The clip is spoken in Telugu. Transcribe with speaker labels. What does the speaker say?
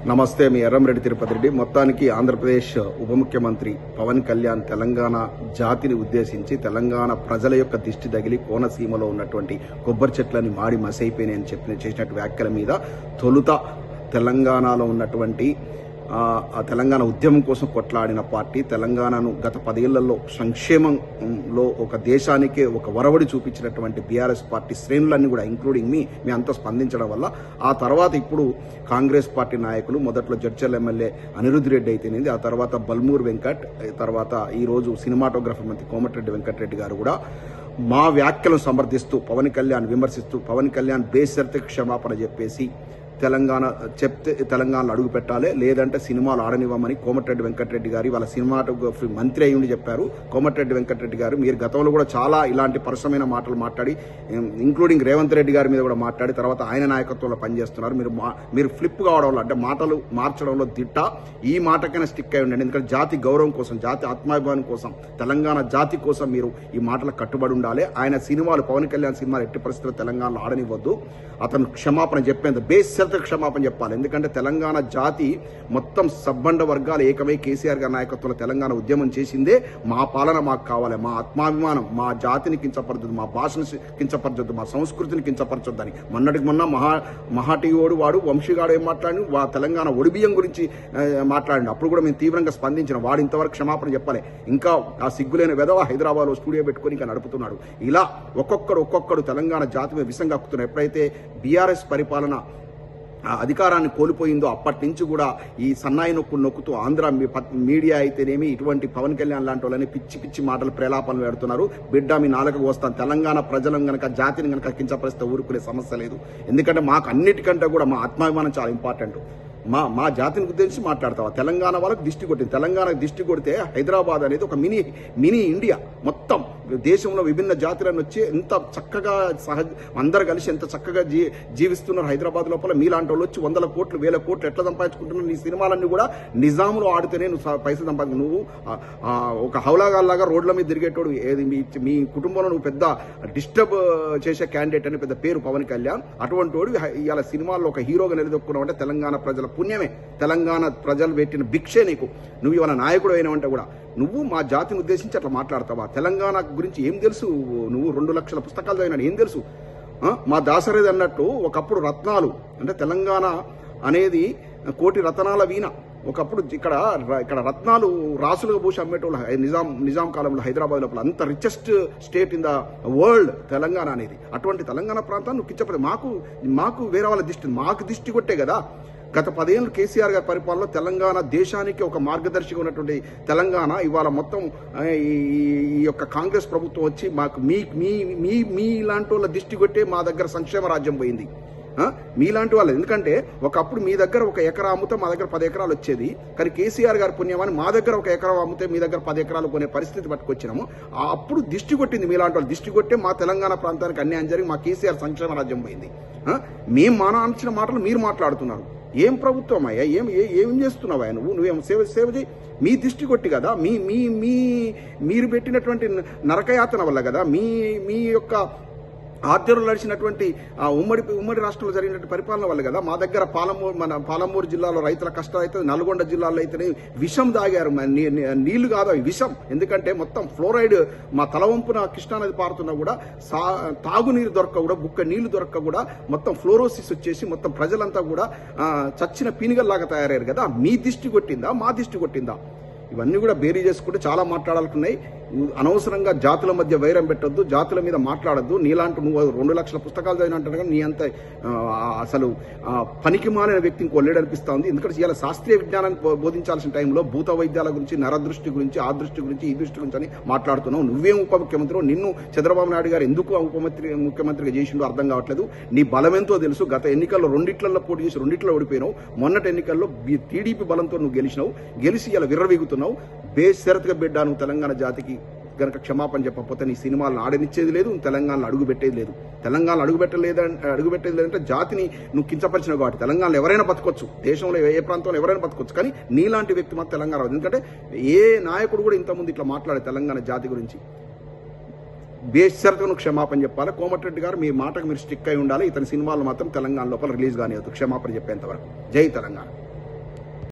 Speaker 1: నమస్తే, మీ ఎర్రంరెడ్డి తిరుపతి రెడ్డి. మొత్తానికి ఆంధ్రప్రదేశ్ ఉప ముఖ్యమంత్రి పవన్ కళ్యాణ్ తెలంగాణ జాతిని ఉద్దేశించి తెలంగాణ ప్రజల యొక్క దిష్టి తగిలి కోనసీమలో ఉన్నటువంటి కొబ్బరి చెట్లని మాడి మసైపోయినాయని చేసినట్టు వ్యాఖ్యల మీద తొలుత తెలంగాణలో ఉన్నటువంటి తెలంగాణ ఉద్యమం కోసం కొట్లాడిన పార్టీ, తెలంగాణను గత 10 ఏళ్లలో సంక్షేమంలో ఒక దేశానికే ఒక వరవడి చూపించినటువంటి బీఆర్ఎస్ పార్టీ శ్రేణులన్నీ కూడా ఇంక్లూడింగ్ మీ అంతా స్పందించడం వల్ల ఆ తర్వాత ఇప్పుడు కాంగ్రెస్ పార్టీ నాయకులు, మొదట్లో జడ్చర్ల ఎమ్మెల్యే అనిరుద్ధ్ రెడ్డి అయితేనేది, ఆ తర్వాత బల్మూర్ వెంకట్, తర్వాత ఈరోజు సినిమాటోగ్రఫీ మంత్రి కోమటిరెడ్డి వెంకటరెడ్డి గారు కూడా మా వ్యాఖ్యలను సమర్థిస్తూ పవన్ కళ్యాణ్ విమర్శిస్తూ పవన్ కళ్యాణ్ బేషరతు క్షమాపణ చెప్పేసి తెలంగాణలో అడుగు పెట్టాలి, లేదంటే సినిమాలు ఆడనివ్వమని కోమటిరెడ్డి వెంకటరెడ్డి గారు వాళ్ళ సినిమాటోగ్రఫీ మంత్రి అయ్యుండి చెప్పారు. కోమటిరెడ్డి వెంకటరెడ్డి గారు మీరు గతంలో కూడా చాలా ఇలాంటి పరుషమైన మాటలు మాట్లాడి, ఇంక్లూడింగ్ రేవంత్ రెడ్డి గారి మీద కూడా మాట్లాడి తర్వాత ఆయన నాయకత్వంలో పనిచేస్తున్నారు. మీరు ఫ్లిప్ కావడంలో, అంటే మాటలు మార్చడంలో దిట్ట. ఈ మాటకైనా స్టిక్ అయి ఉండండి, ఎందుకంటే జాతి గౌరవం కోసం, జాతి ఆత్మాభిమానం కోసం, తెలంగాణ జాతి కోసం మీరు ఈ మాటలకు కట్టుబడి ఉండాలి. ఆయన సినిమాలు, పవన్ కళ్యాణ్ సినిమాలు ఎట్టి పరిస్థితుల్లో తెలంగాణలో ఆడనివ్వద్దు. అతను క్షమాపణ చెప్పేంత బేషరతు క్షమాపణ చెప్పాలి. ఎందుకంటే తెలంగాణ జాతి మొత్తం సబ్బండ వర్గాలు ఏకమై కేసీఆర్ గారి నాయకత్వంలో తెలంగాణ ఉద్యమం చేసిందే. మా పాలన మాకు కావాలి, మా ఆత్మాభిమానం, మా జాతిని కించపరచొద్దు, మా భాషను కించపరచొద్దు, మా సంస్కృతిని కించపరచొద్దని మొన్నటికి మొన్న మహాటియోడు వాడు వంశీగాడు ఏం మాట్లాడి తెలంగాణ ఒడిబియ్యం గురించి మాట్లాడి అప్పుడు కూడా మేము తీవ్రంగా స్పందించిన వాడు ఇంతవరకు క్షమాపణ చెప్పాలి. ఇంకా ఆ సిగ్గులేని వెధవ హైదరాబాద్లో స్టూడియో పెట్టుకుని ఇంకా నడుపుతున్నాడు. ఇలా ఒక్కొక్కడు తెలంగాణ జాతి మీద విషంగా హక్కుతున్నారు. ఎప్పుడైతే బీఆర్ఎస్ పరిపాలన అధికారాన్ని కోల్పోయిందో అప్పటి నుంచి కూడా ఈ సన్నాయి నొక్కుతూ ఆంధ్ర మీడియా అయితేనేమి ఇటువంటి పవన్ కళ్యాణ్ లాంటి వాళ్ళని పిచ్చి మాటలు ప్రేలాపనలు పెడుతున్నారు. బిడ్డ మీ నాలుకకు వస్తాను, తెలంగాణ ప్రజలను గనక జాతిని గనక కించపరిస్తే ఊరుకునే సమస్య లేదు. ఎందుకంటే మాకు అన్నిటికంటే కూడా మా ఆత్మాభిమానం చాలా ఇంపార్టెంట్. మా జాతిని ఉద్దేశించి మాట్లాడతావా? తెలంగాణ వాళ్ళకి దిష్టి కొట్టింది. తెలంగాణకు దిష్టి కొడితే హైదరాబాద్ అనేది ఒక మినీ ఇండియా, మొత్తం దేశంలో విభిన్న జాతులను వచ్చి ఎంత చక్కగా అందరు కలిసి ఎంత చక్కగా జీవిస్తున్నారు హైదరాబాద్ లోపల. మీలాంటి వాళ్ళు వచ్చి 100 కోట్లు 1000 కోట్లు ఎట్లా సంపాదించుకుంటున్నారు? నీ సినిమాలన్నీ కూడా నిజాంలో ఆడితేనే నువ్వు పైసలు సంపాదించు. నువ్వు ఒక హౌలాగాల్లాగా రోడ్ల మీద తిరిగేటోడు. ఏది మీ కుటుంబంలో నువ్వు పెద్ద డిస్టర్బ్ చేసే క్యాండిడేట్ అని పెద్ద పేరు పవన్ కళ్యాణ్. అటువంటి వాడు ఇవాళ సినిమాల్లో ఒక హీరోగా నిలదొక్కున్నావు అంటే తెలంగాణ ప్రజల పుణ్యమే, తెలంగాణ ప్రజలు పెట్టిన భిక్షే నీకు. నువ్వు ఇవాళ నాయకుడు అయినావంటే కూడా నువ్వు మా జాతిని ఉద్దేశించి అట్లా మాట్లాడతావా? తెలంగాణ గురించి ఏం తెలుసు నువ్వు? 2 లక్షల పుస్తకాలు చదివినాడు, ఏం తెలుసు? మా దాసరేది అన్నట్టు ఒకప్పుడు రత్నాలు అంటే తెలంగాణ అనేది కోటి రతనాల వీణ. ఒకప్పుడు ఇక్కడ రత్నాలు రాసులుగా పూసి అమ్మేటోళ్ళు నిజాం కాలంలో హైదరాబాద్ లోపల. అంత richest state in the world Telangana అనేది. అటువంటి తెలంగాణ ప్రాంతాన్ని నువ్వు కిచ్చపడి మాకు వేరే వాళ్ళ మాకు దిష్టి కొట్టే కదా. గత 10 ఏళ్ళు కేసీఆర్ గారి పరిపాలనలో తెలంగాణ దేశానికి ఒక మార్గదర్శిగా ఉన్నటువంటి తెలంగాణ ఇవాళ మొత్తం ఈ యొక్క కాంగ్రెస్ ప్రభుత్వం వచ్చి మాకు మీ లాంటి వాళ్ళ దిష్టి కొట్టే మా దగ్గర సంక్షేమ రాజ్యం పోయింది. మీలాంటి వాళ్ళు, ఎందుకంటే ఒకప్పుడు మీ దగ్గర 1 ఎకరా అమ్మితే మా దగ్గర 10 ఎకరాలు వచ్చేది. కానీ కేసీఆర్ గారి పుణ్యమని మా దగ్గర 1 ఎకరా అమ్మితే మీ దగ్గర 10 ఎకరాలు కొనే పరిస్థితి పట్టుకొచ్చినాము. అప్పుడు దిష్టి కొట్టింది మీలాంటి వాళ్ళు. దిష్టి కొట్టే మా తెలంగాణ ప్రాంతానికి అన్యాయం జరిగి మా కేసీఆర్ సంక్షేమ రాజ్యం పోయింది. మేము మానాల్సిన మాటలు మీరు మాట్లాడుతున్నారు. ఏం ప్రభుత్వం అయ్యా? ఏం చేస్తున్నావా నువ్వేం సేవ చేయి? మీ దిష్టి కొట్టి కదా, మీరు పెట్టినటువంటి నరకయాతన వల్ల కదా, మీ యొక్క ఆధ్వర్యంలో నడిచినటువంటి ఉమ్మడి రాష్ట్రంలో జరిగినటువంటి పరిపాలన వల్ల కదా మా దగ్గర పాలమూరు జిల్లాలో రైతుల కష్టాలు అయితే, నల్గొండ జిల్లాలో అయితేనే విషం దాగారు. నీళ్లు కాదు అవి విషం. ఎందుకంటే మొత్తం ఫ్లోరైడ్ మా తలవంపున కృష్ణానది పారుతున్నా కూడా తాగునీరు దొరక్క కూడా, బుక్క నీళ్లు దొరక్క కూడా మొత్తం ఫ్లోరోసిస్ వచ్చేసి మొత్తం ప్రజలంతా కూడా చచ్చిన పీనుగల్లాగా తయారయ్యారు కదా. మీ దిష్టి కొట్టిందా మా దిష్టి కొట్టిందా? ఇవన్నీ కూడా బేరీ చేసుకుంటే చాలా మాట్లాడాలనుకున్నాయి. అనవసరంగా జాతుల మధ్య వైరం పెట్టొద్దు, జాతుల మీద మాట్లాడద్దు. నీలాంటి నువ్వు 2 లక్షల పుస్తకాలు చదివినంటారు కానీ నీ అంత అసలు పనికి మాలిన వ్యక్తి ఇంకో లేడు అనిపిస్తా ఉంది. ఎందుకంటే ఇలా శాస్త్రీయ విజ్ఞానాన్ని బోధించాల్సిన టైంలో భూత వైద్యాల గురించి, నరదృష్టి గురించి, ఆ దృష్టి గురించి, ఈ దృష్టి గురించి అని మాట్లాడుతున్నావు. నువ్వేం ఉప ముఖ్యమంత్రి? నిన్ను చంద్రబాబు నాయుడు గారు ఎందుకు ముఖ్యమంత్రిగా చేసిండో అర్థం కావట్లేదు. నీ బలం ఎంతో తెలుసు. గత ఎన్నికల్లో 2 పోటీ చేసి 2 ఓడిపోయినావు. మొన్నటి ఎన్నికల్లో టీడీపీ బలంతో నువ్వు గెలిచి ఇలా విర్రవీగుతున్నావు. బేషరతుగా బిడ్డ నువ్వు తెలంగాణ జాతికి గనక క్షమాపణ చెప్పకపోతే నీ సినిమాలను ఆడనిచ్చేది లేదు, తెలంగాణలో అడుగుపెట్టేది లేదు. తెలంగాణలో అడుగుపెట్టేది లేదంటే జాతిని నువ్వు కించపరిచినావు కాబట్టి. తెలంగాణలో ఎవరైనా బతకొచ్చు, దేశంలో ఏ ప్రాంతంలో ఎవరైనా బతకొచ్చు, కానీ నీలాంటి వ్యక్తి మాత్రం తెలంగాణ. ఎందుకంటే ఏ నాయకుడు కూడా ఇంతకుముందు ఇట్లా మాట్లాడే తెలంగాణ జాతి గురించి. బేషరతుగా క్షమాపణ చెప్పాలి. కోమటిరెడ్డి గారు మీ మాటకు మీరు స్టిక్ అయి ఉండాలి. ఇతని సినిమాలు మాత్రం తెలంగాణ లోపల రిలీజ్ కానివ్వద్దు క్షమాపణ చెప్పేంత వరకు. జై తెలంగాణ.